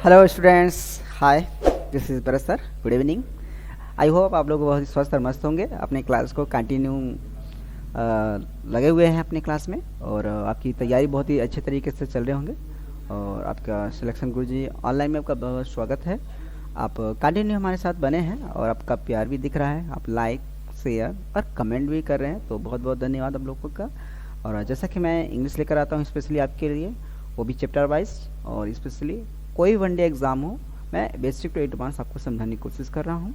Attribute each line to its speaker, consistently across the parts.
Speaker 1: Hello students, hi, this is Bharat sir. Good evening. I hope आप लोग बहुत ही स्वस्थ और मस्त होंगे। अपने क्लास को कंटिन्यू लगे हुए हैं अपने क्लास में, और आपकी तैयारी बहुत ही अच्छे तरीके से चल रहे होंगे। और आपका सिलेक्शन गुरुजी ऑनलाइन में आपका बहुत स्वागत है। आप कंटिन्यू हमारे साथ बने हैं और आपका प्यार भी दिख रहा है। आप लाइक, शेयर और कमेंट भी कर रहे हैं, तो बहुत बहुत धन्यवाद आप लोगों का। और जैसा कि मैं इंग्लिश लेकर आता हूँ स्पेशली आपके लिए, वो भी चैप्टर वाइज, और स्पेशली कोई वनडे एग्ज़ाम हो, मैं बेसिक टू एडवांस आपको समझाने की कोशिश कर रहा हूँ।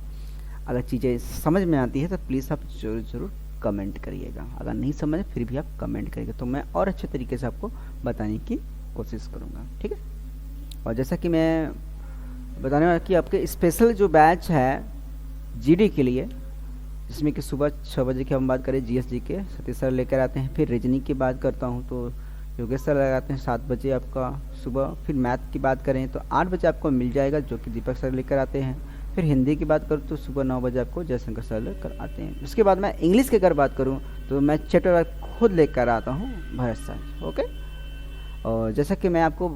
Speaker 1: अगर चीज़ें समझ में आती है तो प्लीज़ आप ज़रूर ज़रूर कमेंट करिएगा। अगर नहीं समझे फिर भी आप कमेंट करिएगा, तो मैं और अच्छे तरीके से आपको बताने की कोशिश करूँगा, ठीक है। और जैसा कि मैं बताने वाला कि आपके स्पेशल जो बैच है जीडी के लिए, जिसमें कि सुबह 6 बजे की हम बात करें जीएस जी के, सतीश सर लेकर आते हैं। फिर रीजनिंग की बात करता हूँ तो योगेश सर लगाते हैं 7 बजे आपका सुबह। फिर मैथ की बात करें तो 8 बजे आपको मिल जाएगा, जो कि दीपक सर लेकर आते हैं। फिर हिंदी की बात करूँ तो सुबह 9 बजे आपको जयशंकर सर लेकर आते हैं। उसके बाद मैं इंग्लिश की अगर बात करूँ तो मैं चैप्टर खुद लेकर आता हूँ, भरत सर। ओके। और जैसा कि मैं आपको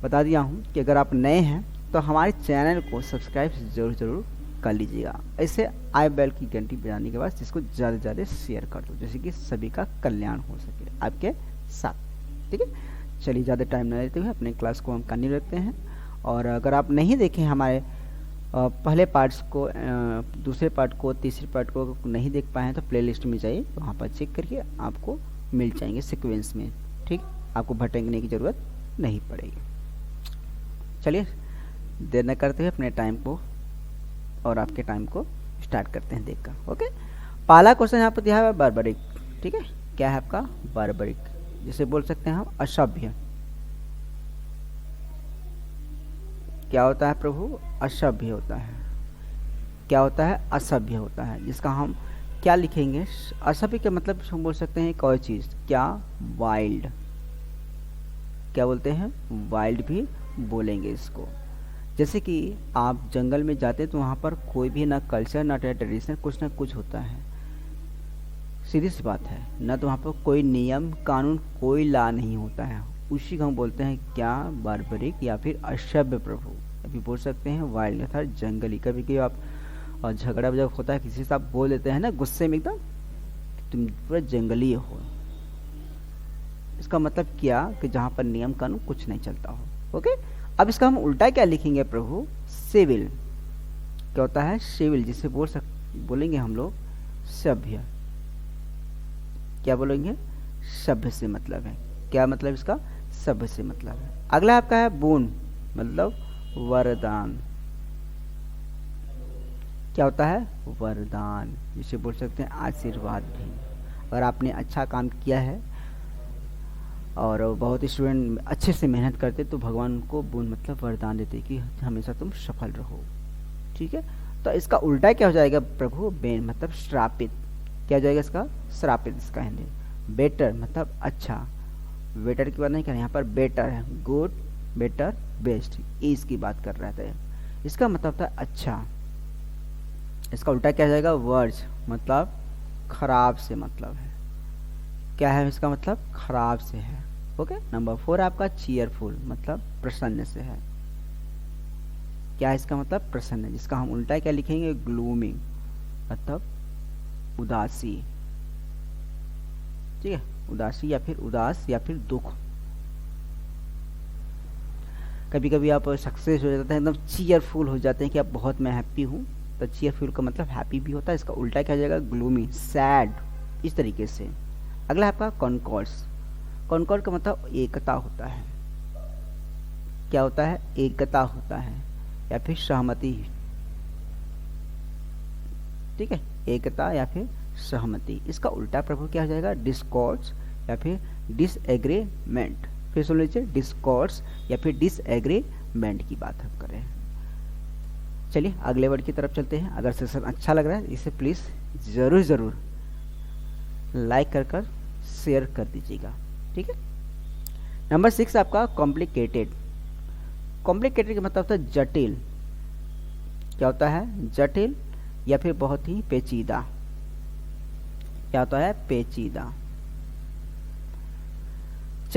Speaker 1: बता दिया हूँ कि अगर आप नए हैं तो हमारे चैनल को सब्सक्राइब ज़रूर ज़रूर कर लीजिएगा। ऐसे आई बेल की घंटी बजाने के बाद जिसको ज़्यादा से ज़्यादा शेयर कर दो, जैसे कि सभी का कल्याण हो सके आपके साथ, ठीक है। चलिए ज़्यादा टाइम न लेते हुए अपने क्लास को हम कंटिन्यू रखते हैं। और अगर आप नहीं देखें हमारे पहले पार्ट्स को, दूसरे पार्ट को, तीसरे पार्ट को नहीं देख पाए हैं तो प्लेलिस्ट में जाइए, वहाँ पर चेक करके आपको मिल जाएंगे सीक्वेंस में, ठीक। आपको भटकने की ज़रूरत नहीं पड़ेगी। चलिए देर न करते हुए अपने टाइम को और आपके टाइम को स्टार्ट करते हैं देखकर। ओके। पहला क्वेश्चन यहाँ पर दिया है बार्बरिक, ठीक है। क्या है आपका बार्बरिक, जिसे बोल सकते हैं हम असभ्य। क्या होता है प्रभु? असभ्य होता है। क्या होता है? असभ्य होता है। जिसका हम क्या लिखेंगे? असभ्य का मतलब हम बोल सकते हैं कोई चीज़, क्या? वाइल्ड। क्या बोलते हैं? वाइल्ड भी बोलेंगे इसको। जैसे कि आप जंगल में जाते हैं तो वहाँ पर कोई भी ना कल्चर ना ट्रेडिशन, कुछ ना कुछ होता है। सीधी सी बात है ना, तो वहाँ पर कोई नियम कानून, कोई लॉ नहीं होता है। उसी को हम बोलते हैं क्या? बार्बरिक या फिर असभ्य प्रभु। अभी बोल सकते हैं वाइल्ड अर्थात जंगली। कभी कभी आप झगड़ा जब होता है किसी से, आप बोल देते हैं ना गुस्से में एकदम, तुम पूरा जंगली हो। इसका मतलब क्या? कि जहाँ पर नियम कानून कुछ नहीं चलता हो। ओके। अब इसका हम उल्टा क्या लिखेंगे प्रभु? सिविल। क्या होता है? सिविल, जिसे बोलेंगे हम लोग सभ्य। क्या बोलेंगे? सभ्य से मतलब है। क्या मतलब इसका? सभ्य से मतलब है। अगला आपका है बोन, मतलब वरदान। क्या होता है? वरदान, जिसे बोल सकते हैं आशीर्वाद भी। अगर आपने अच्छा काम किया है और बहुत स्टूडेंट अच्छे से मेहनत करते तो भगवान को बोन मतलब वरदान देते कि हमेशा तुम सफल रहो, ठीक है। तो इसका उल्टा क्या हो जाएगा प्रभु? बेन मतलब श्रापित। क्या हो जाएगा इसका? श्रापित इसका हिंदी। बेटर मतलब अच्छा। बेटर की बात नहीं कर रहे, यहाँ पर बेटर है, गुड, बेटर, बेस्ट, इसकी बात कर रहा था। इसका मतलब था अच्छा। इसका उल्टा क्या हो जाएगा? वर्ज मतलब खराब से मतलब है। क्या है इसका मतलब? खराब से है। ओके। नंबर 4 आपका चीयरफुल, मतलब प्रसन्न से है। क्या है इसका मतलब? प्रसन्न, जिसका हम उल्टा क्या लिखेंगे? ग्लूमी, मतलब उदासी, ठीक है। उदासी या फिर उदास या फिर दुख। कभी कभी आप सक्सेस हो जाते हैं, एकदम चीयरफुल हो जाते हैं कि आप बहुत मैं हैप्पी हूँ, तो चीयरफुल का मतलब हैप्पी भी होता है। इसका उल्टा क्या हो जाएगा? ग्लूमी, सैड, इस तरीके से। अगला आपका कॉन्कॉर्ड्स। कॉन्कॉर्ड का मतलब एकता होता है। क्या होता है? एकता होता है या फिर सहमति, ठीक है। एकता या फिर सहमति। इसका उल्टा प्रभु क्या हो जाएगा? डिस्कॉर्ड्स या फिर डिसएग्रीमेंट। फिर सुन लीजिए, डिस्कॉर्ड्स या फिर डिसएग्रीमेंट की बात हम करें। चलिए अगले वर्ड की तरफ चलते हैं। अगर सेशन अच्छा लग रहा है इसे प्लीज़ ज़रूर ज़रूर लाइक कर शेयर कर दीजिएगा, ठीक है। नंबर 6 आपका कॉम्प्लिकेटेड। कॉम्प्लिकेटेड का मतलब होता है जटिल। क्या होता है? जटिल या फिर बहुत ही पेचीदा। क्या होता है? पेचीदा।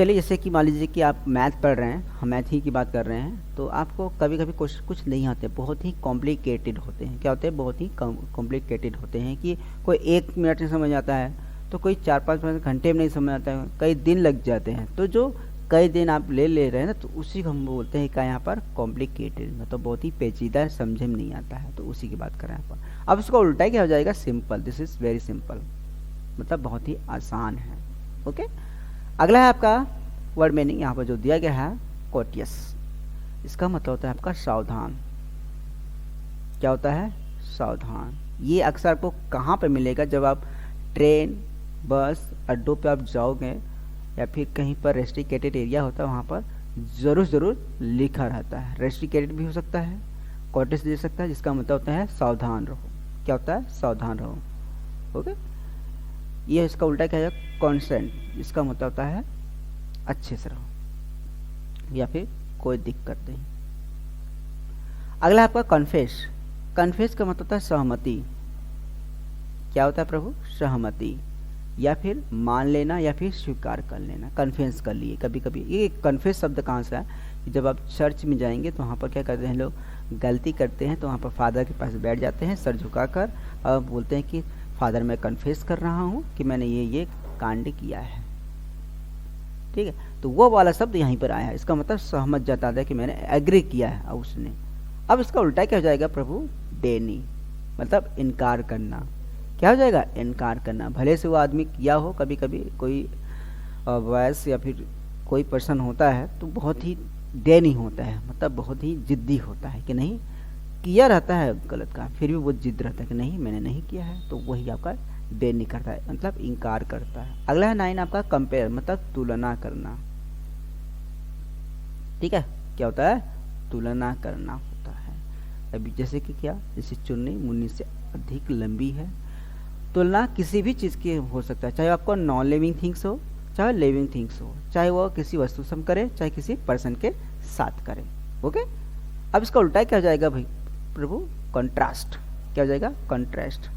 Speaker 1: चलिए, जैसे कि मान लीजिए कि आप मैथ पढ़ रहे हैं, हम मैथ ही की बात कर रहे हैं, तो आपको कभी कभी कुछ नहीं आते, बहुत ही कॉम्प्लिकेटेड होते हैं। क्या होते हैं? बहुत ही कॉम्प्लिकेटेड होते हैं कि कोई 1 मिनट में समझ आता है, तो कोई 4-5 घंटे में नहीं समझ आता है, कई दिन लग जाते हैं। तो जो कई दिन आप ले रहे हैं ना, तो उसी को हम बोलते हैं क्या यहाँ पर? कॉम्प्लिकेटेड, मतलब बहुत ही पेचीदा, समझे में नहीं आता है, तो उसी की बात कर रहे हैं यहाँ पर। अब इसको उल्टा क्या हो जाएगा? Simple. This is very simple, मतलब बहुत ही आसान है। ओके, अगला है आपका वर्ड मीनिंग। यहाँ पर जो दिया गया है कोटियस, इसका मतलब होता है आपका सावधान। क्या होता है? सावधान। ये अक्सर आपको कहाँ पे मिलेगा? जब आप ट्रेन, बस, अड्डों पे आप जाओगे या फिर कहीं पर रेस्ट्रिकेटेड एरिया होता है, वहाँ पर ज़रूर लिखा रहता है। रेस्ट्रिकेटेड भी हो सकता है, कोटियस दे सकता है, जिसका मतलब होता है सावधान रहो। क्या होता है? सावधान रहो। ओके, ये इसका उल्टा क्या है? कॉन्सेंट, इसका मतलब होता है अच्छे से रहो या फिर कोई दिक्कत नहीं। अगला आपका कन्फेस। कन्फेस का मतलब होता है सहमति। क्या होता है प्रभु? सहमति, या फिर मान लेना या फिर स्वीकार कर लेना। कन्फेस कर लिए। कभी कभी ये कन्फेस शब्द कहाँ से है कि जब आप चर्च में जाएंगे तो वहाँ पर क्या करते हैं लोग? गलती करते हैं तो वहाँ पर फादर के पास बैठ जाते हैं सर झुकाकर, और बोलते हैं कि फादर मैं कन्फेस कर रहा हूँ कि मैंने ये कांड किया है। ठीक है, तो वो वाला शब्द यहीं पर आया है। इसका मतलब सहमत जताता है कि मैंने एग्री किया है और उसने। अब इसका उल्टा क्या हो जाएगा प्रभु? डेनी, मतलब इनकार करना। क्या हो जाएगा? इनकार करना। भले से वो आदमी किया हो, कभी कभी कोई वॉयस या फिर कोई पर्सन होता है तो बहुत ही डेनी होता है, मतलब बहुत ही जिद्दी होता है कि नहीं, किया रहता है गलत का, फिर भी वो जिद रहता है कि नहीं मैंने नहीं किया है, तो वही आपका डेनी करता है, मतलब इनकार करता है। अगला है 9 आपका कंपेयर, मतलब तुलना करना। ठीक है, क्या होता है? तुलना करना होता है। अभी जैसे कि क्या? जैसे चुन्नी मुन्नी से अधिक लंबी है। तुलना किसी भी चीज़ की हो सकता है, चाहे आपको नॉन लिविंग थिंग्स हो, चाहे लिविंग थिंग्स हो, चाहे वो किसी वस्तु से हम करें, चाहे किसी पर्सन के साथ करें। ओके, अब इसका उल्टा क्या हो जाएगा भाई प्रभु? कंट्रास्ट। क्या हो जाएगा? कंट्रास्ट।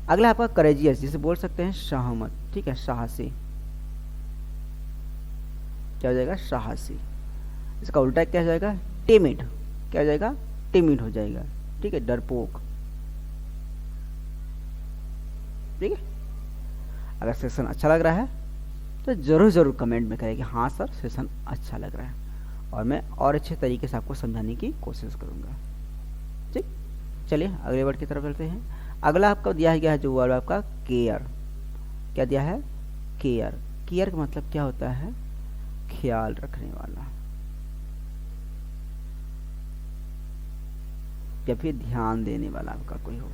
Speaker 1: अगला आपका करेजियस, जिसे बोल सकते हैं सहमत। ठीक है, साहसी। क्या हो जाएगा? साहसी। इसका उल्टा क्या हो जाएगा? टिमिड। क्या हो जाएगा? टिमिड हो जाएगा। ठीक है, डरपोक। ठीक है, अगर सेशन अच्छा लग रहा है तो ज़रूर कमेंट में करें कि हाँ सर सेशन अच्छा लग रहा है, और मैं और अच्छे तरीके से आपको समझाने की कोशिश करूँगा। ठीक, चलिए अगले वर्ड की तरफ चलते हैं। अगला आपका दिया गया है जो वर्ड आपका केयर। क्या दिया है? केयर। केयर का मतलब क्या होता है? ख्याल रखने वाला या फिर ध्यान देने वाला। आपका कोई हो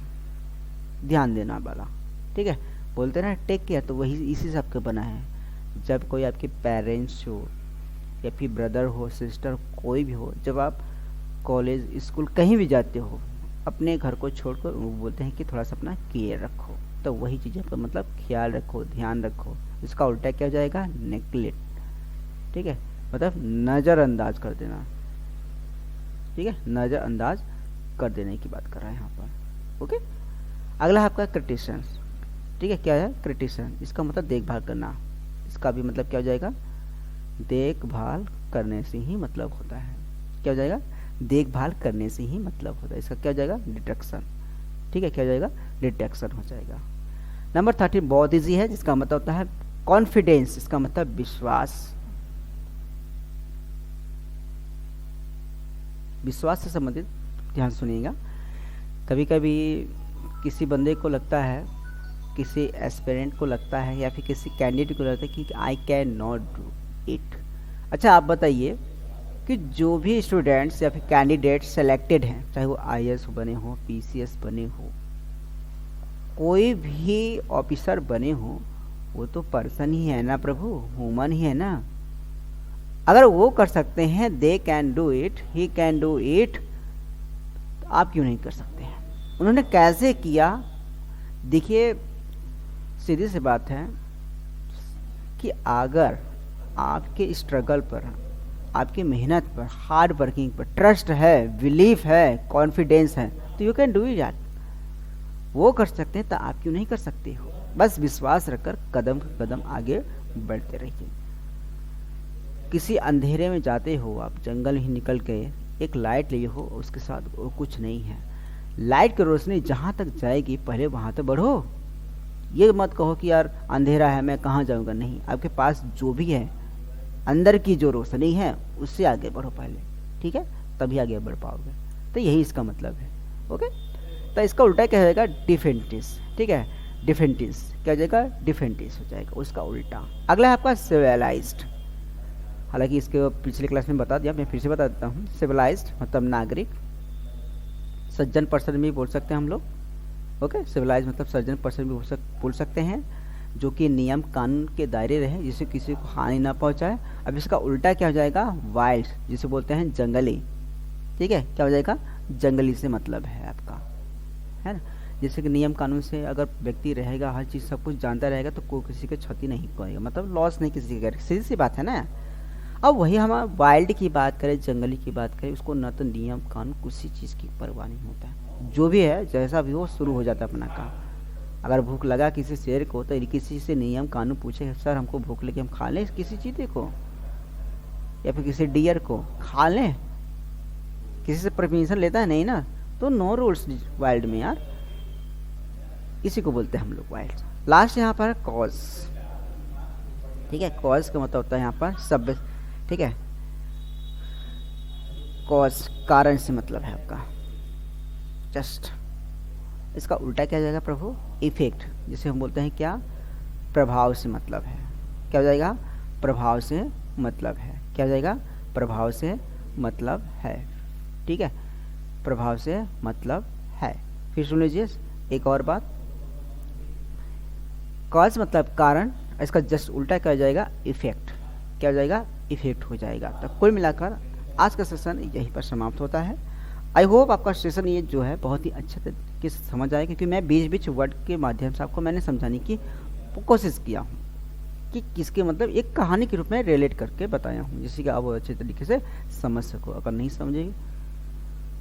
Speaker 1: ध्यान देना वाला। ठीक है, बोलते ना टेक केयर, तो वही इसी से आपका बना है। जब कोई आपके पेरेंट्स हो या फिर ब्रदर हो, सिस्टर, कोई भी हो, जब आप कॉलेज स्कूल कहीं भी जाते हो, अपने घर को छोड़कर वो बोलते हैं कि थोड़ा सा अपना केयर रखो, तो वही चीज़ आपका मतलब ख्याल रखो, ध्यान रखो। इसका उल्टा क्या हो जाएगा? नेग्लेक्ट। ठीक है, मतलब नज़रअंदाज कर देना। ठीक है, नज़रअंदाज कर देने की बात कर रहे हैं यहाँ पर। ओके, अगला है आपका क्रिटिशन। ठीक है, क्या है? क्रिटिशन। इसका मतलब देखभाल करना। इसका भी मतलब क्या हो जाएगा? देखभाल करने से ही मतलब होता है। क्या हो जाएगा? देखभाल करने से ही मतलब होता है। इसका क्या हो जाएगा? डिटेक्शन। ठीक है, क्या हो जाएगा? डिटेक्शन हो जाएगा। नंबर 13 बहुत ईजी है, जिसका मतलब होता है कॉन्फिडेंस। इसका मतलब विश्वास। विश्वास से संबंधित ध्यान सुनिएगा। कभी कभी किसी बंदे को लगता है, किसी एस्पिरेंट को लगता है, या फिर किसी कैंडिडेट को लगता है कि I can not do it. अच्छा आप बताइए कि जो भी स्टूडेंट्स या फिर कैंडिडेट सेलेक्टेड हैं, चाहे वो IAS बने हो, PCS बने हो, कोई भी ऑफिसर बने हो, वो तो पर्सन ही है ना प्रभु, ह्यूमन ही है ना। अगर वो कर सकते हैं, they can do it, he can do it, तो आप क्यों नहीं कर सकते हैं? उन्होंने कैसे किया? देखिए सीधी सी बात है कि अगर आपके स्ट्रगल पर, आपकी मेहनत पर, हार्ड वर्किंग पर ट्रस्ट है, बिलीफ है, कॉन्फिडेंस है, तो यू कैन डू इट। वो कर सकते हैं तो आप क्यों नहीं कर सकते हो? बस विश्वास रखकर कदम कदम आगे बढ़ते रहिए। किसी अंधेरे में जाते हो आप, जंगल ही निकल के एक लाइट लिए हो, उसके साथ और कुछ नहीं है, लाइट की रोशनी जहाँ तक जाएगी पहले वहाँ तक बढ़ो। ये मत कहो कि यार अंधेरा है मैं कहाँ जाऊँगा, नहीं, आपके पास जो भी है अंदर की जो रोशनी है उससे आगे बढ़ो पहले, ठीक है, तभी आगे बढ़ पाओगे। तो यही इसका मतलब है। ओके, तो इसका उल्टा क्या हो जाएगा, डिफेंटिस, ठीक है, डिफेंटिस क्या हो जाएगा, डिफेंटिस हो जाएगा उसका उल्टा। अगला है आपका सिविलाइज्ड। हालांकि इसके पिछले क्लास में बता दिया, मैं फिर से बता देता हूँ। सिविलाइज्ड मतलब नागरिक, सज्जन पर्सन भी बोल सकते हैं हम लोग। ओके, सिविलाइज मतलब सज्जन पर्सन भी बोल सकते हैं, जो कि नियम कानून के दायरे रहे, जिससे किसी को हानि ना पहुंचाए। अब इसका उल्टा क्या हो जाएगा, वाइल्ड, जिसे बोलते हैं जंगली, ठीक है, क्या हो जाएगा, जंगली से मतलब है आपका, है ना। जैसे कि नियम कानून से अगर व्यक्ति रहेगा, हर चीज़ सब कुछ जानता रहेगा, तो कोई किसी को क्षति नहीं करेगा, मतलब लॉस नहीं किसी की करेगा, सीधी सी बात है ना। अब वही हम वाइल्ड की बात करें, जंगली की बात करें, उसको न तो नियम कानून किसी चीज़ की परवाह नहीं होता है, जो भी है जैसा भी हो शुरू हो जाता है अपना काम। अगर भूख लगा किसी शेर को तो किसी से नियम कानून पूछे, सर हमको भूख लगी हम खा लें किसी चीते को, या फिर किसी डियर को खा लें, किसी से परमिशन लेता है नहीं ना, तो नो रूल्स वाइल्ड में यार, इसी को बोलते हैं हम लोग वाइल्ड। लास्ट यहाँ पर कॉज, ठीक है, कॉज का मतलब होता है यहाँ पर सब, ठीक है, कॉज कारण से मतलब है आपका, जस्ट। इसका उल्टा क्या हो जाएगा प्रभु, इफेक्ट, जिसे हम बोलते हैं क्या, प्रभाव से मतलब है, क्या हो जाएगा, प्रभाव से मतलब है, क्या हो जाएगा, प्रभाव से मतलब है, ठीक है, प्रभाव से मतलब है। फिर सुन लीजिए एक और बात, कॉज मतलब कारण, इसका जस्ट उल्टा क्या हो जाएगा, इफेक्ट, क्या हो जाएगा, इफेक्ट हो जाएगा। तो कुल मिलाकर आज का सेशन यहीं पर समाप्त होता है। आई होप आपका सेशन ये जो है बहुत ही अच्छे तरीके से समझ आए, क्योंकि मैं बीच बीच वर्ड के माध्यम से आपको मैंने समझाने की कोशिश किया हूँ, कि किसके मतलब एक कहानी के रूप में रिलेट करके बताया हूँ, जिससे कि आप अच्छे तरीके से समझ सको। अगर नहीं समझेगी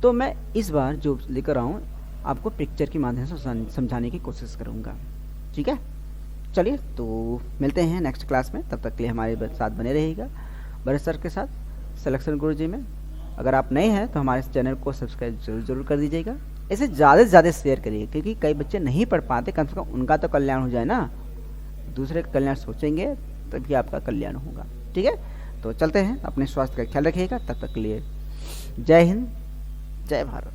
Speaker 1: तो मैं इस बार जो लेकर आऊँ आपको पिक्चर के माध्यम से समझाने की कोशिश करूँगा, ठीक है। चलिए तो मिलते हैं नेक्स्ट क्लास में, तब तक के लिए हमारे साथ बने रहिएगा भरत सर के साथ सिलेक्शन गुरुजी में। अगर आप नए हैं तो हमारे चैनल को सब्सक्राइब जरूर कर दीजिएगा, इसे ज़्यादा से ज़्यादा शेयर करिए, क्योंकि कई बच्चे नहीं पढ़ पाते, कम से कम उनका तो कल्याण हो जाए ना, दूसरे का कल्याण सोचेंगे तभी आपका कल्याण होगा, ठीक है। तो चलते हैं, अपने स्वास्थ्य का ख्याल रखिएगा, तब तक के लिए जय हिंद, जय भारत।